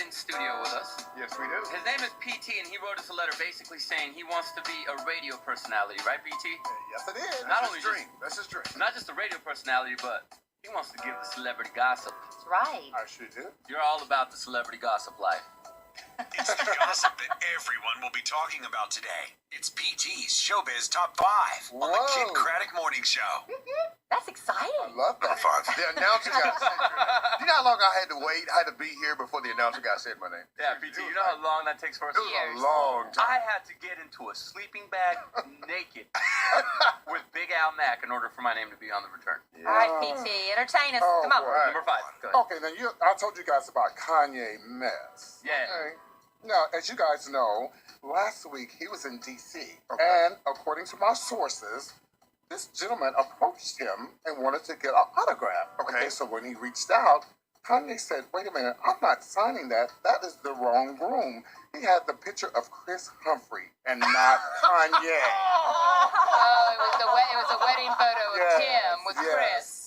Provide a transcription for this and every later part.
in studio with us. Yes, we do. His name is PT, and he wrote us a letter basically saying he wants to be a radio personality, right, PT? Yes, it is. Not That's only his dream. That's his dream. Not just a radio personality, but he wants to give the celebrity gossip. That's right. I sure do. You're all about the celebrity gossip life. It's the gossip that everyone will be talking about today. It's PT's Showbiz Top 5 on the Kid Craddock Morning Show. That's exciting. I love that. The announcer got said your name. You know how long I had to wait? I had to be here before the announcer got said my name. Yeah, PT, you know how long that takes for us? It was a long time. I had to get into a sleeping bag naked with Big Al Mack in order for my name to be on the return. All right, PT, entertain us. Oh, Come on. boy. Number 5. Go ahead. Okay, then I told you guys about Kanye mess. Yeah. Okay. Now, as you guys know, last week he was in D.C. Okay. And according to my sources, this gentleman approached him and wanted to get an autograph. Okay. So when he reached out, Kanye said, wait a minute, I'm not signing that. That is the wrong room. He had the picture of Chris Humphrey and not Kanye. Oh, it was a wedding photo of Yes, Kim with yes. Chris.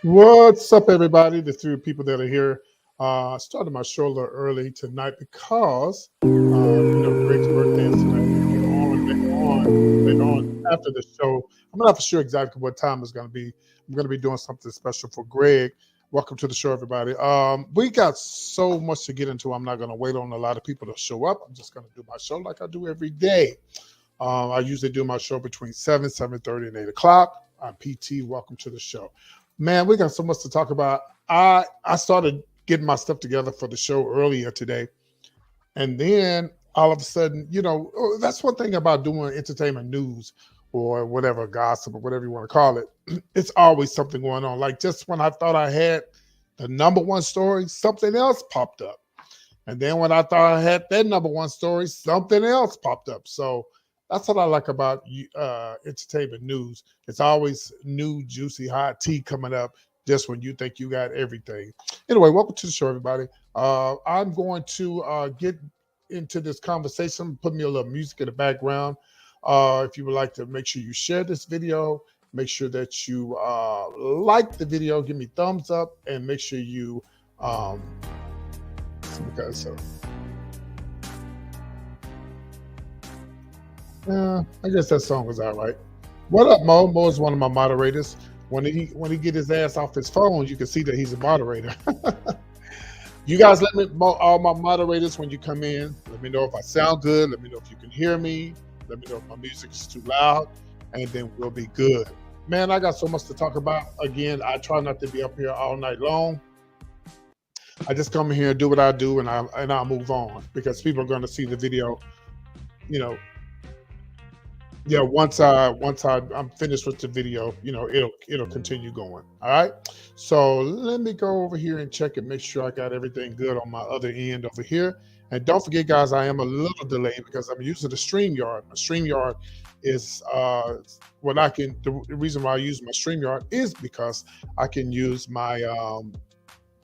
What's up, everybody? The three people that are here. I started my show a little early tonight because Greg's birthday is tonight. Later on after the show. I'm not for sure exactly what time it's going to be. I'm going to be doing something special for Greg. Welcome to the show, everybody. We got so much to get into. I'm not going to wait on a lot of people to show up. I'm just going to do my show like I do every day. I usually do my show between 7, 7:30, and 8 o'clock. I'm PT. Welcome to the show. Man, we got so much to talk about. I started getting my stuff together for the show earlier today. And then all of a sudden, that's one thing about doing entertainment news or whatever, gossip or whatever you want to call it. It's always something going on. Like just when I thought I had the number one story, something else popped up. And then when I thought I had that number one story, something else popped up. So that's what I like about entertainment news. It's always new, juicy, hot tea coming up just when you think you got everything. Anyway, welcome to the show, everybody. I'm going to get into this conversation. Put me a little music in the background. If you would like to make sure you share this video, make sure that you like the video, give me thumbs up, and make sure you I guess that song was all right. What up, Mo? Mo is one of my moderators. When he get his ass off his phone, you can see that he's a moderator. You guys let me, all my moderators, when you come in, let me know if I sound good. Let me know if you can hear me. Let me know if my music is too loud, and then we'll be good. Man, I got so much to talk about. Again, I try not to be up here all night long. I just come here and do what I do, and I'll move on because people are going to see the video. You know, yeah. I'm finished with the video, it'll continue going. All right. So let me go over here and check and make sure I got everything good on my other end over here. And don't forget, guys, I am a little delayed because I'm using the StreamYard. My StreamYard is what I can. The reason why I use my StreamYard is because I can use my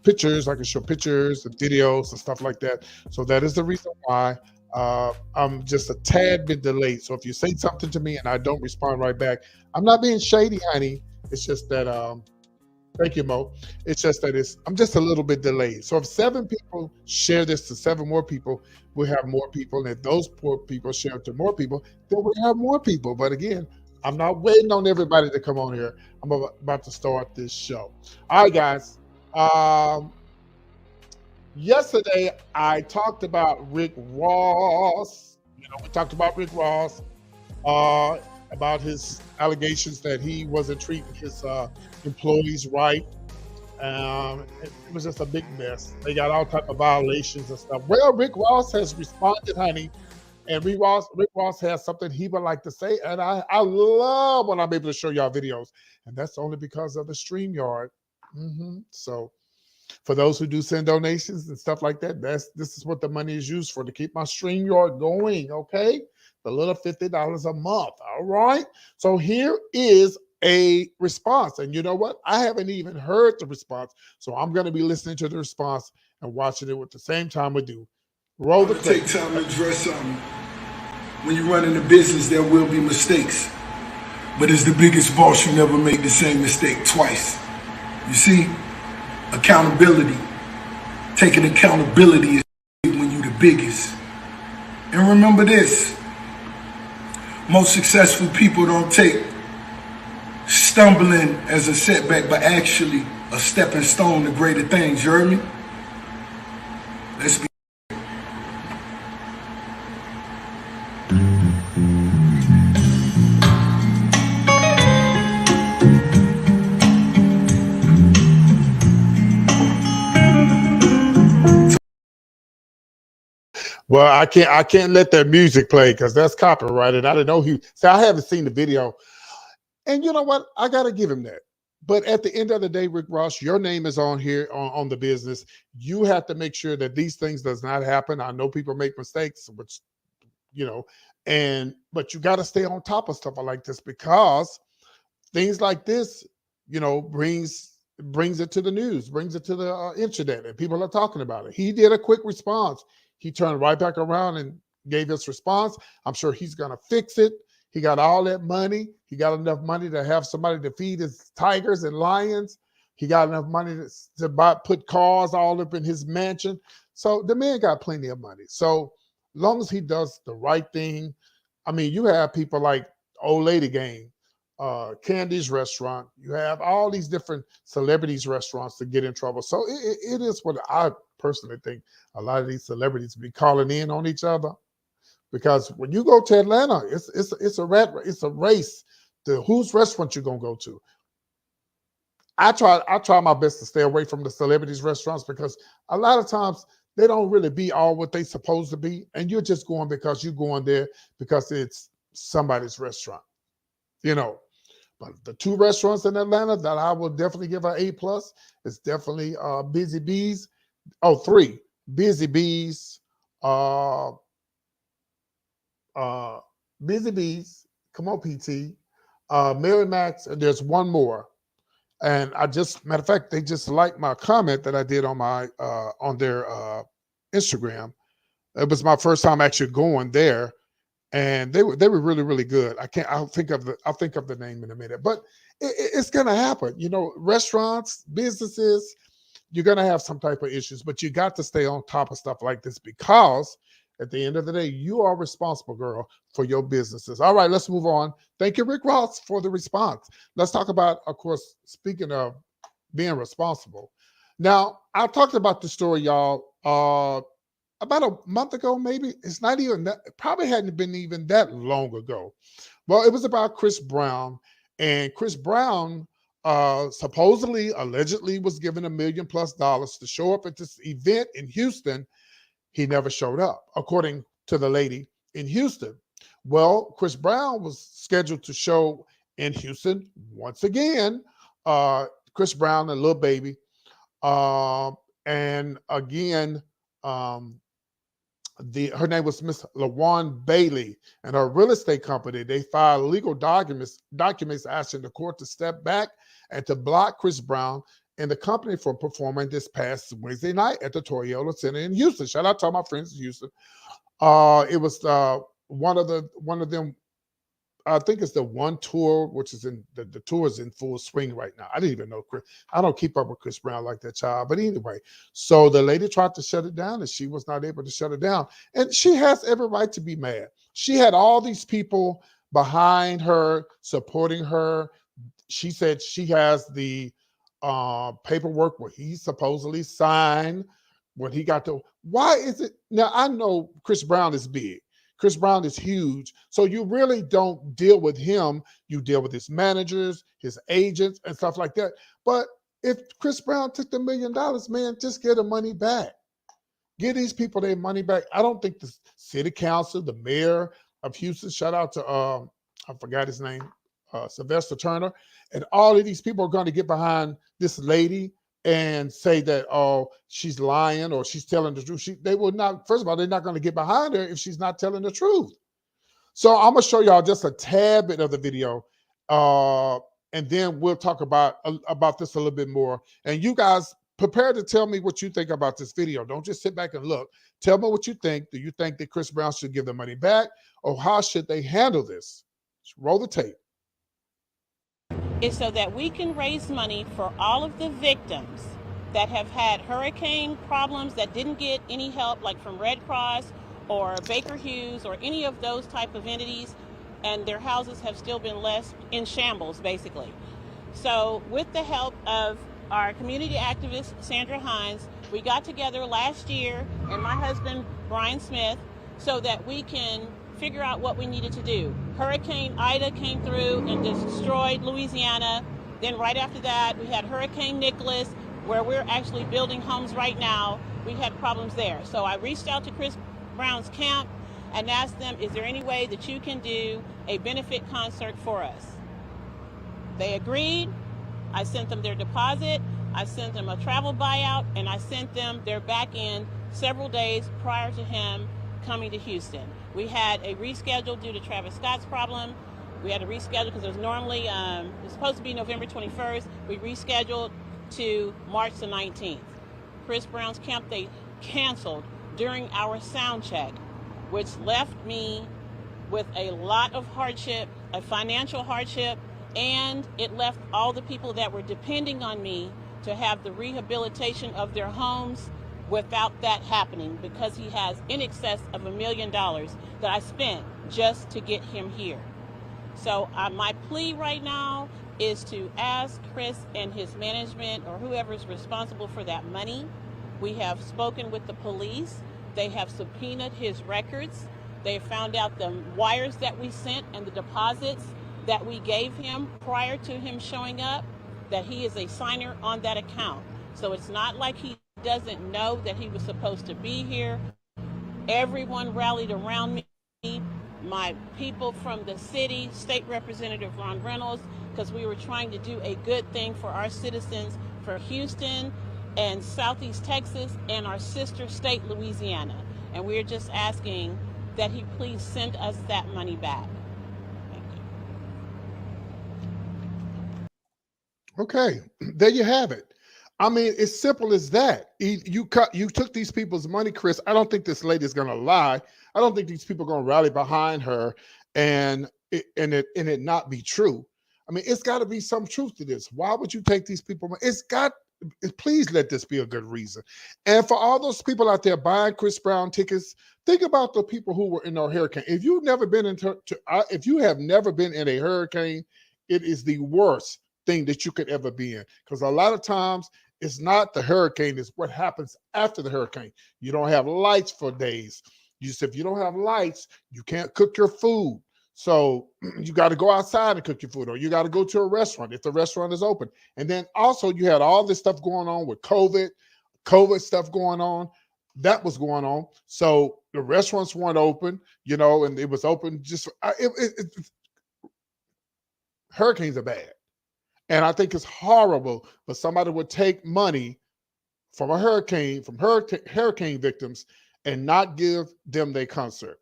pictures. I can show pictures and videos and stuff like that. So that is the reason why I'm just a tad bit delayed. So if you say something to me and I don't respond right back, I'm not being shady, honey. It's just that thank you, Mo. It's just that I'm just a little bit delayed. So if 7 people share this to 7 more people, we'll have more people. And if those poor people share it to more people, then we'll have more people. But again, I'm not waiting on everybody to come on here. I'm about to start this show. All right, guys. Yesterday, I talked about Rick Ross. We talked about Rick Ross, uh, about his allegations that he wasn't treating his employees right. It was just a big mess. They got all type of violations and stuff. Well, Rick Ross has responded, honey, and Rick Ross has something he would like to say, and I love when I'm able to show y'all videos, and that's only because of the StreamYard. So for those who do send donations and stuff like that, this is what the money is used for, to keep my StreamYard going, okay? The little $50 a month, all right? So here is a response. And you know what? I haven't even heard the response. So I'm going to be listening to the response and watching it at the same time we do. Roll the clip. Take time to address something. When you run in a business, there will be mistakes. But as the biggest boss, you never make the same mistake twice. You see? Accountability. Taking accountability is when you're the biggest. And remember this. Most successful people don't take stumbling as a setback, but actually a stepping stone to greater things. You heard me? Let's be. Well, I can't let that music play because that's copyrighted. I didn't know I haven't seen the video. And you know what? I gotta give him that. But at the end of the day, Rick Ross, your name is on here on the business. You have to make sure that these things does not happen. I know people make mistakes, which but you got to stay on top of stuff like this, because things like this, brings it to the news, brings it to the internet, and people are talking about it. He did a quick response. He turned right back around and gave us response. I'm sure he's going to fix it. He got all that money. He got enough money to have somebody to feed his tigers and lions. He got enough money to put cars all up in his mansion. So the man got plenty of money. So long as he does the right thing. I mean, you have people like Old Lady Gang, Candy's restaurant. You have all these different celebrities' restaurants to get in trouble. So it is what I personally think. A lot of these celebrities be calling in on each other, because when you go to Atlanta, it's a race to whose restaurant you're gonna go to. I try my best to stay away from the celebrities' restaurants, because a lot of times they don't really be all what they supposed to be, and you're just going because you're going there because it's somebody's restaurant, But the 2 restaurants in Atlanta that I will definitely give an A+ is definitely Busy Bees. Oh, 3 Busy Bees, Busy Bees. Come on, PT. Mary Max, and there's one more. And matter of fact, they just liked my comment that I did on my on their Instagram. It was my first time actually going there, and they were really, really good. I'll think of the name in a minute, but it's gonna happen. Restaurants, businesses, you're gonna have some type of issues, but you got to stay on top of stuff like this, because at the end of the day, you are responsible, girl, for your businesses. All right, let's move on. Thank you, Rick Ross, for the response. Let's talk about, of course, speaking of being responsible. Now, I talked about the story, y'all, about a month ago, maybe. It's not even that, it probably hadn't been even that long ago. Well, it was about Chris Brown. And Chris Brown supposedly, allegedly was given $1 million+ to show up at this event in Houston. He never showed up, according to the lady in Houston. Well, Chris Brown was scheduled to show in Houston once again. Chris Brown and Lil Baby. And again, her name was Miss LaJuan Bailey, and her real estate company, they filed legal documents asking the court to step back and to block Chris Brown and the company from performing this past Wednesday night at the Toyota Center in Houston. Shout out to all my friends in Houston. It was one of them. I think it's the one tour, which is in the tour is in full swing right now. I didn't even know Chris. I don't keep up with Chris Brown like that, child. But anyway, so the lady tried to shut it down, and she was not able to shut it down. And she has every right to be mad. She had all these people behind her, supporting her. She said she has the paperwork where he supposedly signed when he got to. Why is it now? I know Chris Brown is big. Chris Brown is huge. So you really don't deal with him. You deal with his managers, his agents, and stuff like that. But if Chris Brown took the $1 million, man, just get the money back. Give these people their money back. I don't think the city council, the mayor of Houston, shout out to, I forgot his name, Sylvester Turner, and all of these people are going to get behind this lady and say that, oh, she's lying or she's telling the truth. They will not, first of all, they're not going to get behind her if she's not telling the truth. So I'm going to show y'all just a tad bit of the video, and then we'll talk about this a little bit more. And you guys prepare to tell me what you think about this video. Don't just sit back and look. Tell me what you think. Do you think that Chris Brown should give the money back, or how should they handle this? Let's roll the tape. Is so that we can raise money for all of the victims that have had hurricane problems that didn't get any help, like from Red Cross or Baker Hughes or any of those type of entities, and their houses have still been left in shambles, basically. So with the help of our community activist, Sandra Hines, we got together last year, and my husband, Brian Smith, so that we can figure out what we needed to do. Hurricane Ida came through and destroyed Louisiana. Then right after that, we had Hurricane Nicholas, where we're actually building homes right now. We had problems there. So I reached out to Chris Brown's camp and asked them, is there any way that you can do a benefit concert for us? They agreed. I sent them their deposit. I sent them a travel buyout, and I sent them their back end several days prior to him coming to Houston. We had a reschedule due to Travis Scott's problem. We had to reschedule because it was normally, it was supposed to be November 21st. We rescheduled to March the 19th. Chris Brown's camp, they canceled during our sound check, which left me with a lot of hardship, a financial hardship, and it left all the people that were depending on me to have the rehabilitation of their homes without that happening, because he has in excess of $1 million that I spent just to get him here. So my plea right now is to ask Chris and his management, or whoever is responsible for that money. We have spoken with the police. They have subpoenaed his records. They found out the wires that we sent and the deposits that we gave him prior to him showing up, that he is a signer on that account. So it's not like he doesn't know that he was supposed to be here. Everyone rallied around me, my people from the city, State Representative Ron Reynolds, because we were trying to do a good thing for our citizens, for Houston and Southeast Texas and our sister state, Louisiana. And we're just asking that he please send us that money back. Thank you. Okay, there you have it. I mean, it's simple as that. You took these people's money, Chris. I don't think this lady is going to lie. I don't think these people are going to rally behind her and it not be true. I mean, it's got to be some truth to this. Why would you take these people? Please let this be a good reason. And for all those people out there buying Chris Brown tickets, think about the people who were in a hurricane. If you've never been if you have never been in a hurricane, it is the worst thing that you could ever be in, because a lot of times it's not the hurricane, it's what happens after the hurricane. You don't have lights for days. If you don't have lights, you can't cook your food. So you got to go outside and cook your food, or you got to go to a restaurant if the restaurant is open. And then also you had all this stuff going on with COVID stuff going on. That was going on. So the restaurants weren't open, and it was open just hurricanes are bad. And I think it's horrible for somebody would take money from hurricane victims and not give them their concert.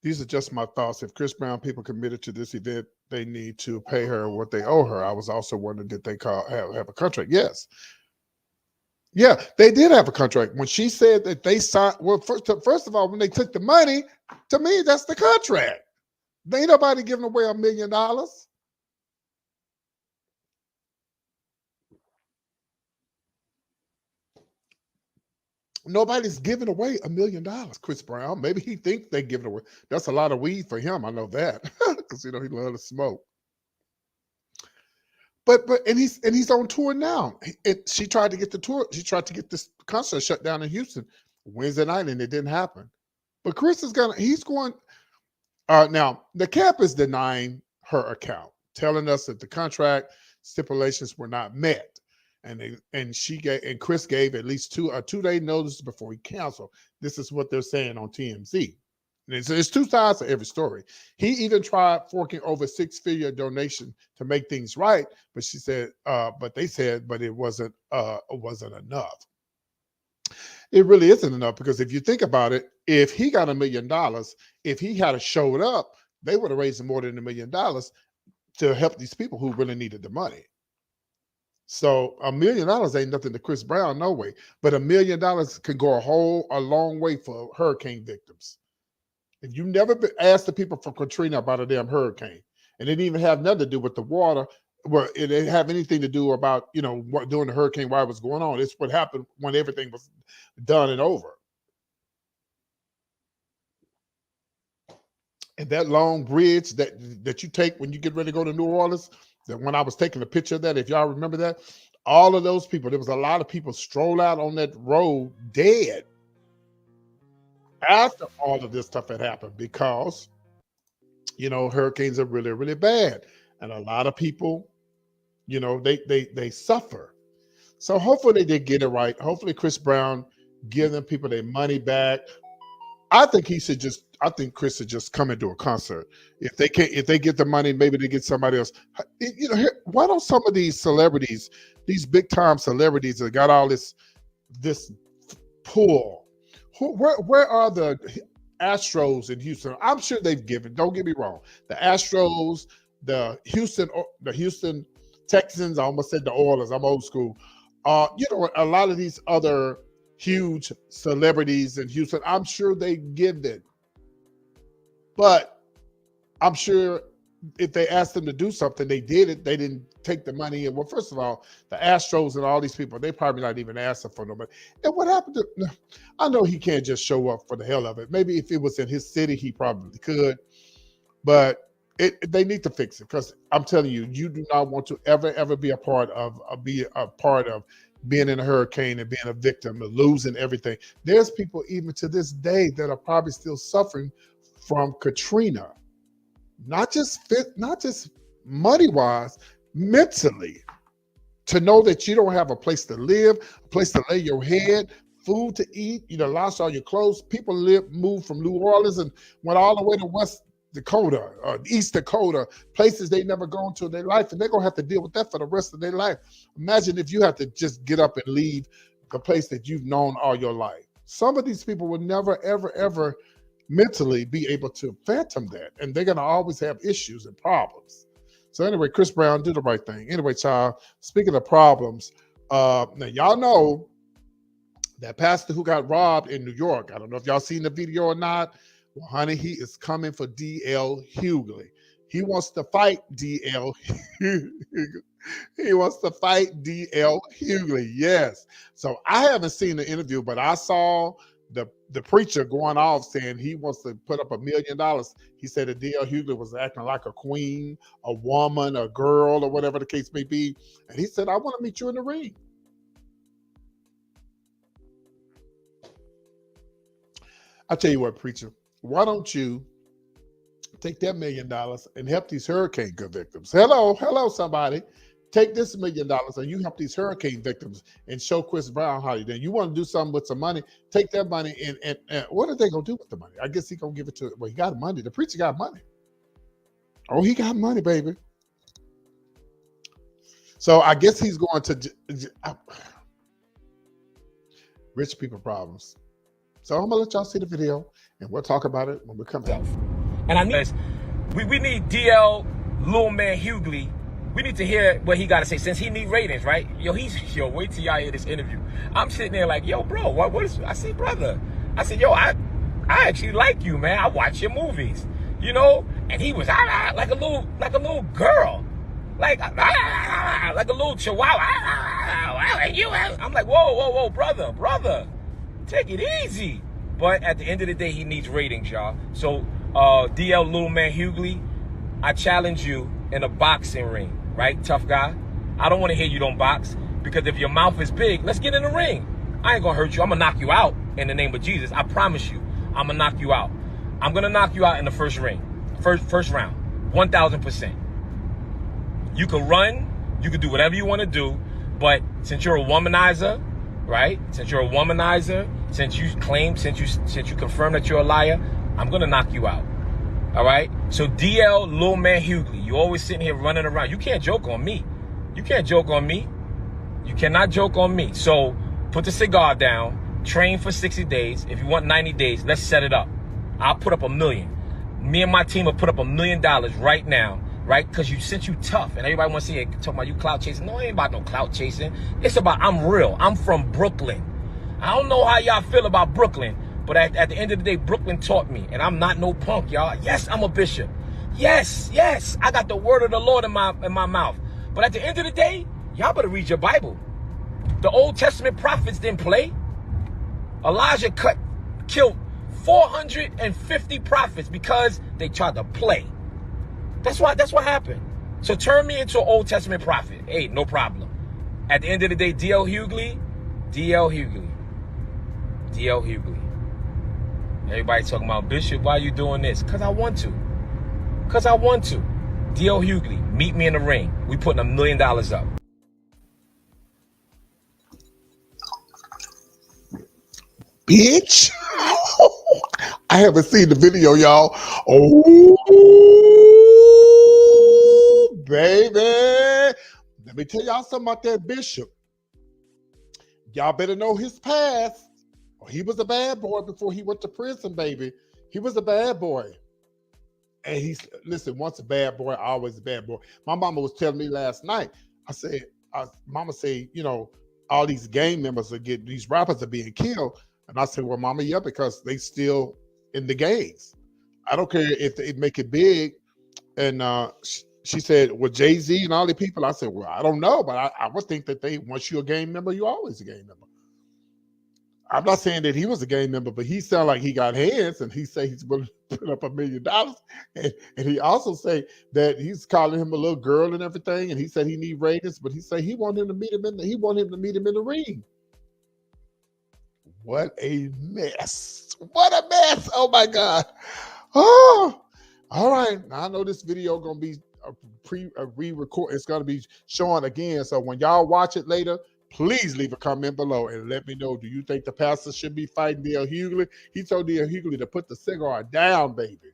These are just my thoughts. If Chris Brown people committed to this event, they need to pay her what they owe her. I was also wondering, did they have a contract? Yes. Yeah, they did have a contract. When she said that they signed, well, first of all, when they took the money, to me, that's the contract. There ain't nobody giving away $1 million. Nobody's giving away $1 million, Chris Brown. Maybe he thinks they give it away. That's a lot of weed for him. I know that because he loves to smoke. But he's on tour now. She tried to get the tour. She tried to get this concert shut down in Houston Wednesday night, and it didn't happen. But Chris he's going. Now the camp is denying her account, telling us that the contract stipulations were not met. And Chris gave at least a 2-day notice before he canceled. This is what they're saying on TMZ. And it's two sides to every story. He even tried forking over a 6-figure donation to make things right, but it wasn't enough. It really isn't enough, because if you think about it, if he got $1 million, if he had showed up, they would have raised more than $1 million to help these people who really needed the money. So $1 million ain't nothing to Chris Brown, no way. But $1 million can go a long way for hurricane victims. If you never asked the people from Katrina about a damn hurricane, and it didn't even have nothing to do with the water, well, it didn't have anything to do about what during the hurricane, why it was going on. It's what happened when everything was done and over. And that long bridge that you take when you get ready to go to New Orleans, that when I was taking a picture of that, if y'all remember that, all of those people, there was a lot of people stroll out on that road dead after all of this stuff had happened, because hurricanes are really, really bad, and a lot of people, they suffer. So hopefully they get it right. Hopefully Chris Brown give them people their money back. I think Chris should just come and do a concert. If they get the money, maybe they get somebody else. Why don't some of these celebrities, these big time celebrities that got all this pull, where are the Astros in Houston? I'm sure they've given. Don't get me wrong. The Astros, the Houston Texans. I almost said the Oilers. I'm old school. A lot of these other huge celebrities in Houston, I'm sure they give it. But I'm sure if they asked them to do something, they did it. They didn't take the money. And well, first of all, the Astros and all these people, they probably not even asking for no money. And what happened to, I know he can't just show up for the hell of it. Maybe if it was in his city, he probably could. But they need to fix it, because I'm telling you, you do not want to ever be a part of being in a hurricane and being a victim of losing everything. There's people even to this day that are probably still suffering from Katrina, not just money wise, mentally. To know that you don't have a place to live, a place to lay your head, food to eat, lost all your clothes. People moved from New Orleans and went all the way to West Dakota or East Dakota, places they never gone to in their life, and they're gonna have to deal with that for the rest of their life. Imagine if you have to just get up and leave the place that you've known all your life. Some of these people will never, ever mentally be able to fathom that, and they're gonna always have issues and problems. So anyway, Chris Brown did the right thing. Anyway, child, speaking of problems, now y'all know that pastor who got robbed in New York. I don't know if y'all seen the video or not. Well, honey, he is coming for D.L. Hughley. He wants to fight D.L. He wants to fight D.L. Hughley. Yes. So I haven't seen the interview, but I saw the preacher going off saying he wants to put up $1 million. He said that D.L. Hughley was acting like a queen, a woman, a girl, or whatever the case may be. And he said, I want to meet you in the ring. I tell you what, preacher, why don't you Take that $1 million and help these hurricane victims. Hello, somebody. Take this $1 million and you help these hurricane victims and show Chris Brown how you did. You want to do something with some money, take that money and what are they going to do with the money? I guess he's going to give it to, well, he got money. The preacher got money. Oh, he got money, baby. So I guess he's going to rich people problems. So I'm going to let y'all see the video and we'll talk about it when we come back. And I need we need DL Little Man Hugley. We need to hear what he got to say since he need ratings, right? Yo, wait till y'all hear this interview. I'm sitting there like, yo, bro, what is? I said, brother. I said, yo, I actually like you, man. I watch your movies, you know. And he was like a little girl, like a little chihuahua. And you, I'm like, whoa, brother, take it easy. But at the end of the day, he needs ratings, y'all. So. DL Little Man Hugley, I challenge you in a boxing ring, right, tough guy? I don't want to hear you don't box, because if your mouth is big, let's get in the ring. I ain't gonna hurt you. I'm gonna knock you out in the name of Jesus. I promise you, I'm gonna knock you out. I'm gonna knock you out in the first ring, first round, 1,000%. You can run, you can do whatever you want to do, but since you're a womanizer, right? Since you're a womanizer, since you confirm that you're a liar, I'm going to knock you out. All right? So DL Little Man Hugley, you always sitting here running around. You can't joke on me. You can't joke on me. You cannot joke on me. So put the cigar down, train for 60 days. If you want 90 days, let's set it up. I'll put up $1 million. Me and my team will put up $1 million right now, right? Because since you tough and everybody wants to see it, talking about you clout chasing. No, it ain't about no clout chasing. It's about I'm real. I'm from Brooklyn. I don't know how y'all feel about Brooklyn. But at the end of the day, Brooklyn taught me, and I'm not no punk, y'all. Yes, I'm a bishop. Yes, I got the word of the Lord in my mouth. But at the end of the day, y'all better read your Bible. The Old Testament prophets didn't play. Elijah killed 450 prophets because they tried to play. That's what happened. So turn me into an Old Testament prophet. Hey, no problem. At the end of the day, DL Hugley. Everybody talking about, Bishop, why are you doing this? Because I want to. DL Hugley, meet me in the ring. We putting $1 million up. Bitch. I haven't seen the video, y'all. Oh, baby. Let me tell y'all something about that bishop. Y'all better know his past. He was a bad boy before he went to prison, baby. He was a bad boy. And listen, once a bad boy, always a bad boy. My mama was telling me last night, mama said, you know, all these gang members these rappers are being killed. And I said, well, mama, yeah, because they still in the gangs. I don't care if they make it big. And she said, well, Jay-Z and all the people. I said, well, I don't know, but I would think that once you're a gang member, you're always a gang member. I'm not saying that he was a gang member, but he sounded like he got hands, and he said he's willing to put up $1 million. And he also said that he's calling him a little girl and everything, and he said he need ratings, but he said he want him to meet him in the ring. What a mess! What a mess! Oh my God! Oh, all right. Now I know this video gonna be re-record. It's gonna be showing again. So when y'all watch it later, please leave a comment below and let me know, do you think the pastor should be fighting DL Hugley? He told DL Hugley to put the cigar down, baby.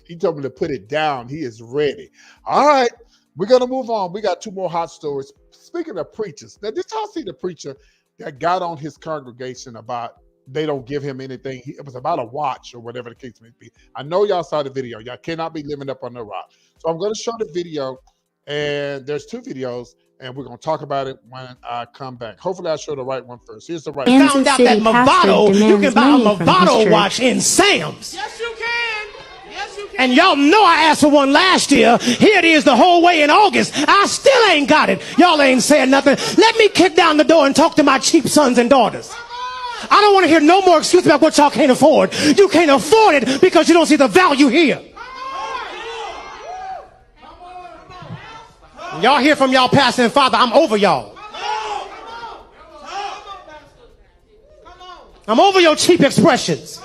He told me to put it down. He is ready. All right, we're going to move on. We got 2 more hot stories. Speaking of preachers, now did y'all see the preacher that got on his congregation about they don't give him anything? It was about a watch or whatever the case may be. I know y'all saw the video. Y'all cannot be living up on the rock. So I'm going to show the video, and there's 2 videos. And we're going to talk about it when I come back. Hopefully, I show the right one first. Here's the right one. Found out that Movado, you can buy a Movado watch in Sam's. Yes, you can. Yes, you can. And y'all know I asked for one last year. Here it is the whole way in August. I still ain't got it. Y'all ain't saying nothing. Let me kick down the door and talk to my cheap sons and daughters. I don't want to hear no more excuses about what y'all can't afford. You can't afford it because you don't see the value here. Y'all hear from y'all pastor and father, I'm over y'all. I'm over your cheap expressions.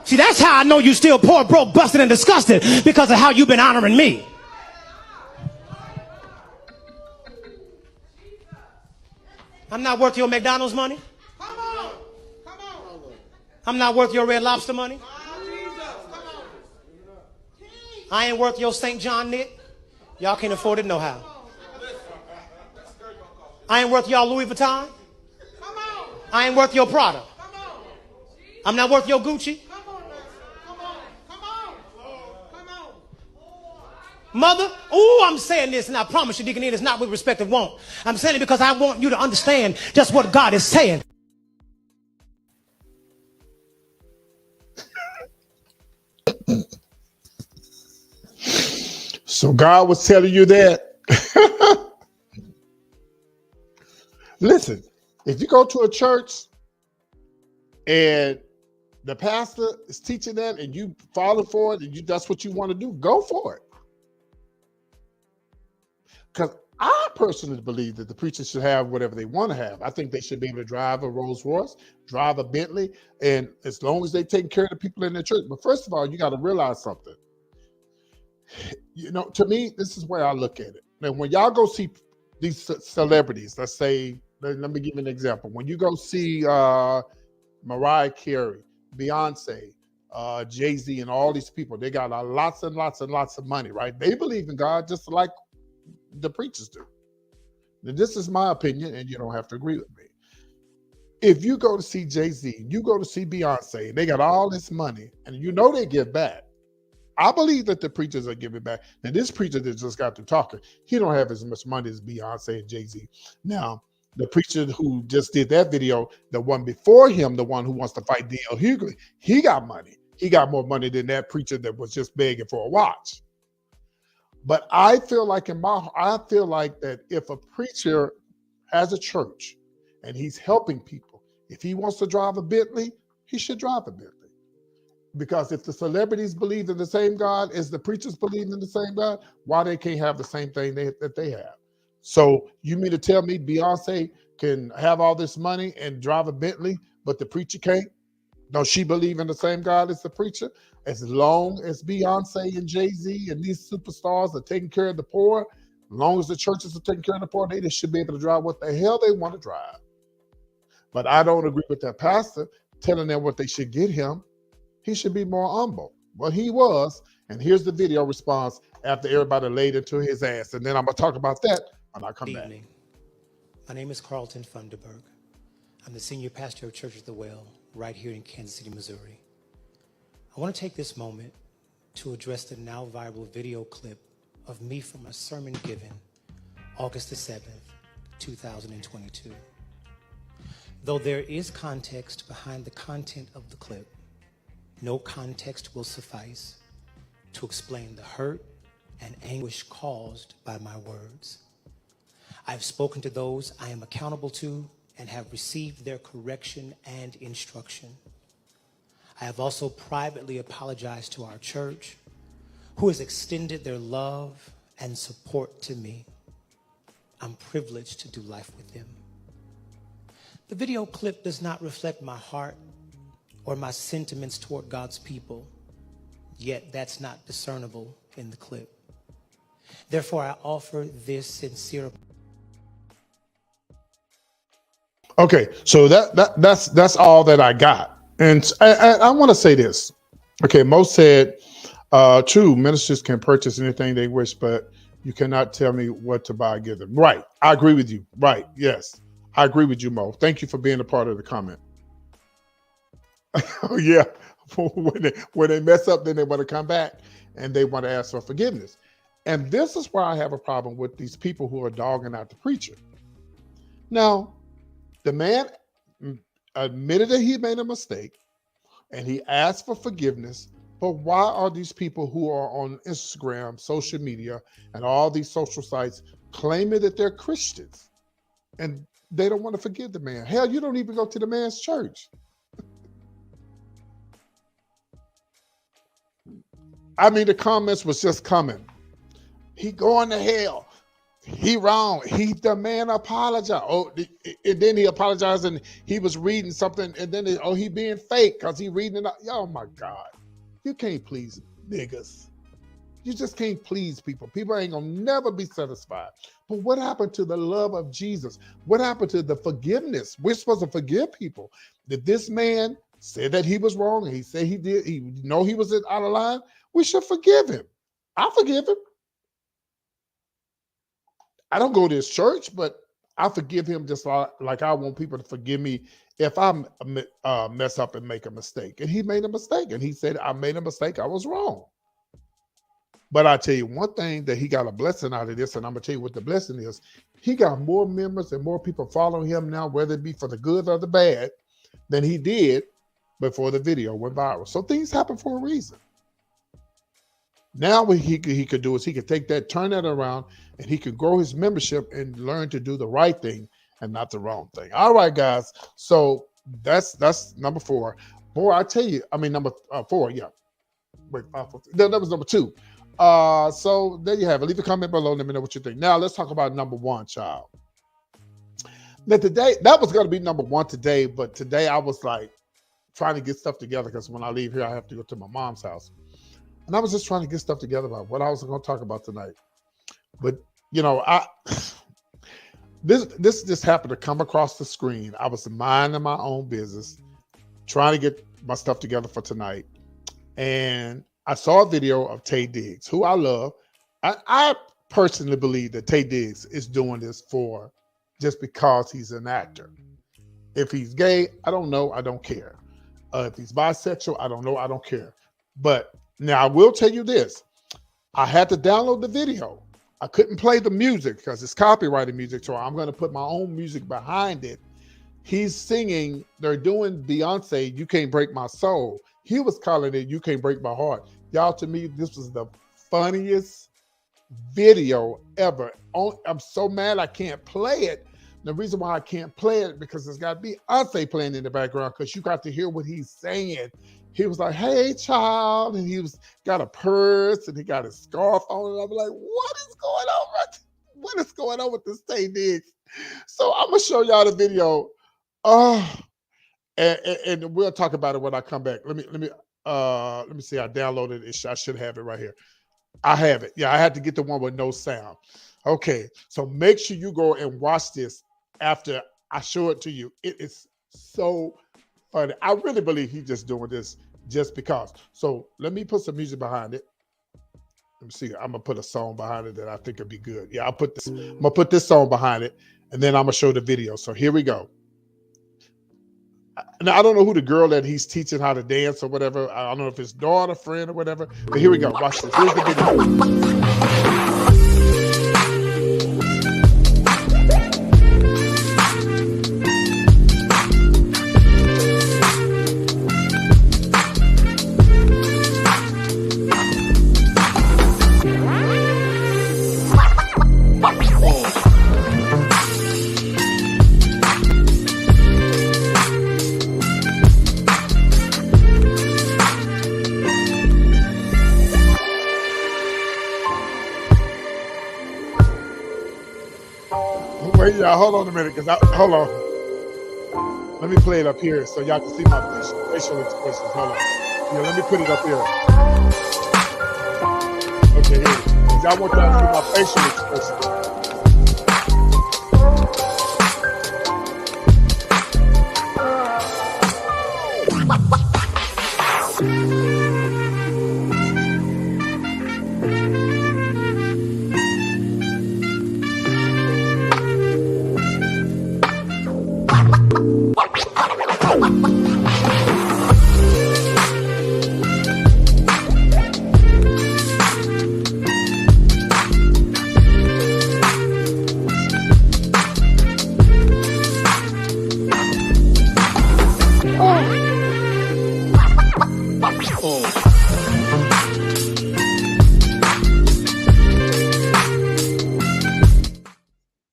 See, that's how I know you still poor, broke, busted, and disgusted, because of how you've been honoring me. I'm not worth your McDonald's money. I'm not worth your Red Lobster money. I ain't worth your St. John knit. Y'all can't afford it no how. I ain't worth y'all Louis Vuitton. I ain't worth your Prada. I'm not worth your Gucci. Mother, I'm saying this, and I promise you, Deacon Ian, it's not with respect of want. I'm saying it because I want you to understand just what God is saying. So God was telling you that. Listen, if you go to a church and the pastor is teaching that and you follow for it and that's what you want to do, go for it. Because I personally believe that the preachers should have whatever they want to have. I think they should be able to drive a Rolls Royce, drive a Bentley, and as long as they take care of the people in their church. But first of all, you got to realize something. You know, to me, this is where I look at it. Now, when y'all go see these celebrities, let's say, let me give you an example. When you go see Mariah Carey, Beyonce, Jay-Z, and all these people, they got lots and lots and lots of money, right? They believe in God just like the preachers do. Now, this is my opinion, and you don't have to agree with me. If you go to see Jay-Z, you go to see Beyonce, and they got all this money, and you know they give back. I believe that the preachers are giving back. Now, this preacher that just got to talking, he don't have as much money as Beyonce and Jay-Z. Now, the preacher who just did that video, the one before him, the one who wants to fight D.L. Hughley, he got money. He got more money than that preacher that was just begging for a watch. But I feel like that if a preacher has a church and he's helping people, if he wants to drive a Bentley, he should drive a Bentley. Because if the celebrities believe in the same God as the preachers believe in the same God, why they can't have the same thing that they have? So you mean to tell me Beyonce can have all this money and drive a Bentley, but the preacher can't? Don't she believe in the same God as the preacher? As long as Beyonce and Jay-Z and these superstars are taking care of the poor, as long as the churches are taking care of the poor, they just should be able to drive what the hell they want to drive. But I don't agree with that pastor telling them what they should get him. He should be more humble. Well, he was. And here's the video response after everybody laid into his ass. And then I'm going to talk about that when I come back. My name is Carlton Funderburg. I'm the senior pastor of Church of the Well right here in Kansas City, Missouri. I want to take this moment to address the now viral video clip of me from a sermon given August the 7th, 2022. Though there is context behind the content of the clip, no context will suffice to explain the hurt and anguish caused by my words. I've spoken to those I am accountable to and have received their correction and instruction. I have also privately apologized to our church, who has extended their love and support to me. I'm privileged to do life with them. The video clip does not reflect my heart or my sentiments toward God's people, yet that's not discernible in the clip. Therefore, I offer this sincere. Okay, so that's all that I got. And I want to say this. Okay, Mo said, true, ministers can purchase anything they wish, but you cannot tell me what to buy or give them. Right, I agree with you. Right, yes, I agree with you, Mo. Thank you for being a part of the comment. Oh, yeah, when they mess up, then they want to come back and they want to ask for forgiveness. And this is where I have a problem with these people who are dogging out the preacher. Now, the man admitted that he made a mistake and he asked for forgiveness, but why are these people who are on Instagram, social media, and all these social sites claiming that they're Christians and they don't want to forgive the man? Hell, you don't even go to the man's church. I mean, the comments was just coming. He going to hell. he wrong. The man apologized. Oh, and then he apologized, and he was reading something, and then he being fake because he reading it. Oh my God, you can't please niggas. You just can't please people. People ain't gonna never be satisfied. But what happened to the love of Jesus? What happened to the forgiveness? We're supposed to forgive people. Did this man say that he was wrong, and he said he did, he know he was out of line? We should forgive him. I forgive him. I don't go to his church, but I forgive him just like I want people to forgive me if I mess up and make a mistake. And he made a mistake, and he said, I made a mistake. I was wrong. But I tell you one thing that he got a blessing out of this, and I'm going to tell you what the blessing is. He got more members and more people following him now, whether it be for the good or the bad, than he did before the video went viral. So things happen for a reason. Now what he could do is he could take that, turn that around, and he could grow his membership and learn to do the right thing and not the wrong thing. All right, guys. So that's number 4. Boy, I tell you, I mean, number 4, yeah. Wait, 5, 4, that was number 2. So there you have it. Leave a comment below. Let me know what you think. Now let's talk about number 1, child. Now today, that was going to be number 1 today, but today I was like trying to get stuff together because when I leave here, I have to go to my mom's house. And I was just trying to get stuff together about what I was going to talk about tonight. But, you know, this just happened to come across the screen. I was minding my own business, trying to get my stuff together for tonight. And I saw a video of Taye Diggs, who I love. I personally believe that Taye Diggs is doing this for just because he's an actor. If he's gay, I don't know. I don't care. If he's bisexual, I don't know. I don't care. But now I will tell you this. I had to download the video. I couldn't play the music because it's copyrighted music. So I'm going to put my own music behind it. He's singing. They're doing Beyonce, You Can't Break My Soul. He was calling it You Can't Break My Heart. Y'all, to me, this was the funniest video ever. I'm so mad I can't play it. The reason why I can't play it because there's got to be Beyonce playing in the background because you got to hear what he's saying. He was like, hey, child. And he got a purse and he got his scarf on. And I'm like, what is going on? What is going on with this Taye Diggs? So I'm going to show y'all the video. And we'll talk about it when I come back. Let me see. I downloaded it. I should have it right here. I have it. Yeah, I had to get the one with no sound. Okay, so make sure you go and watch this after I show it to you. It is so funny. I really believe he's just doing this just because. So let me put some music behind it. Let me see. I'm gonna put a song behind it that I think would be good. Yeah, I'm gonna put this song behind it, and then I'm gonna show the video. So here we go. Now I don't know who the girl that he's teaching how to dance or whatever. I don't know if it's daughter, friend, or whatever. But here we go. Watch this. Here's the video. Wait, y'all, hold on a minute, hold on. Let me play it up here so y'all can see my facial expressions. Hold on. Yeah, let me put it up here. Okay, here. Y'all want y'all to see my facial expressions.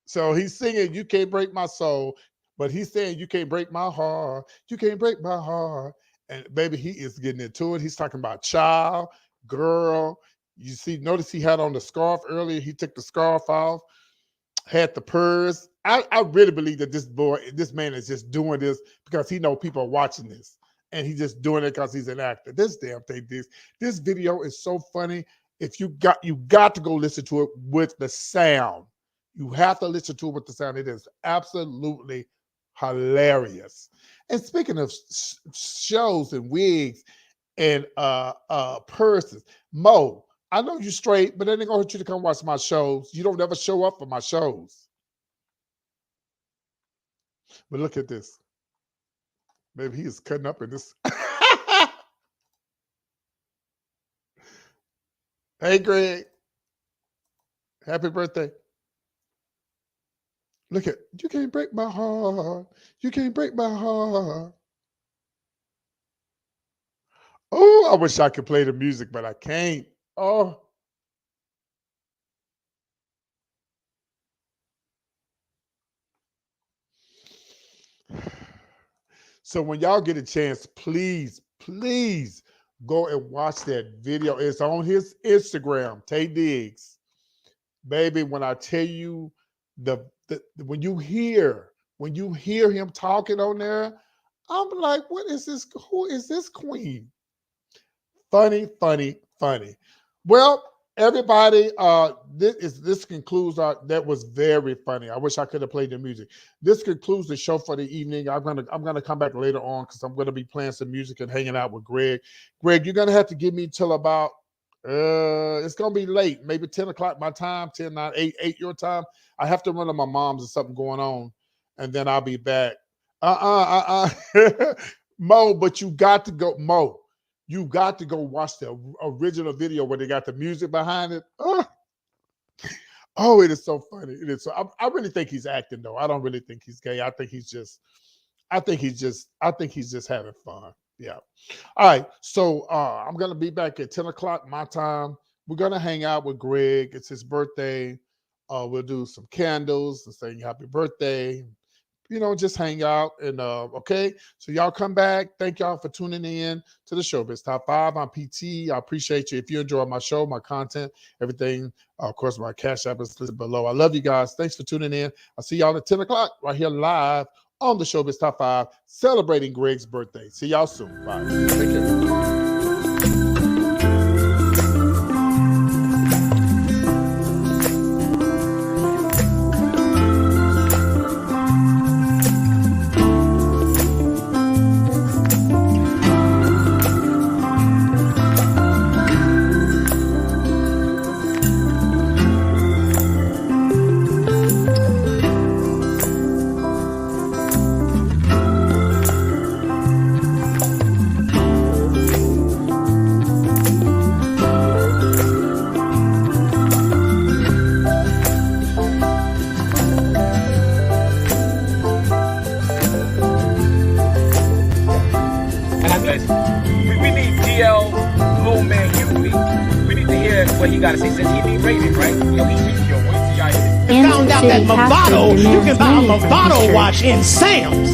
So he's singing, you can't break my soul, but he's saying, you can't break my heart. You can't break my heart. And baby, he is getting into it. He's talking about child, girl. You see, notice he had on the scarf earlier. He took the scarf off. had the purse. I really believe that this man is just doing this because he know people are watching this. And he's just doing it because he's an actor. This damn thing, this video is so funny. If you got to go listen to it with the sound. You have to listen to it with the sound. It is absolutely hilarious. And speaking of shows and wigs and purses, Mo, I know you straight, but that ain't gonna hurt you to come watch my shows. You don't ever show up for my shows. But look at this. Maybe he is cutting up in this. Hey, Greg. Happy birthday. Look at, you can't break my heart. You can't break my heart. Oh, I wish I could play the music, but I can't. Oh. So when y'all get a chance, please, please go and watch that video. It's on his Instagram, Taye Diggs. Baby, when I tell you when you hear him talking on there, I'm like, what is this? Who is this queen? Funny, funny, funny. Well, everybody, this concludes that was very funny. I wish I could have played the music. This concludes the show for the evening. I'm gonna come back later on because I'm gonna be playing some music and hanging out with Greg. Greg, you're gonna have to give me till about it's gonna be late, maybe 10 o'clock my time, 10, 9, 8 your time. I have to run to my mom's or something going on, and then I'll be back. Mo, but you got to go, Mo. You got to go watch the original video where they got the music behind it. Oh, it is so funny. It is so. I really think he's acting though. I don't really think he's gay. I think he's just having fun. Yeah. All right. So I'm gonna be back at 10 o'clock my time. We're gonna hang out with Greg. It's his birthday. We'll do some candles and saying happy birthday. You know, just hang out and okay. So y'all come back. Thank y'all for tuning in to the Showbiz Top 5. I'm PT. I appreciate you. If you enjoy my show, my content, everything, of course, my Cash App is listed below. I love you guys. Thanks for tuning in. I'll see y'all at 10 o'clock right here live on the Showbiz Top 5, celebrating Greg's birthday. See y'all soon. Bye. Take care. What he gotta say since he be rated, right? Yo, wait till y'all hear this. Found out that Movado, you can buy a Movado watch in Sam's.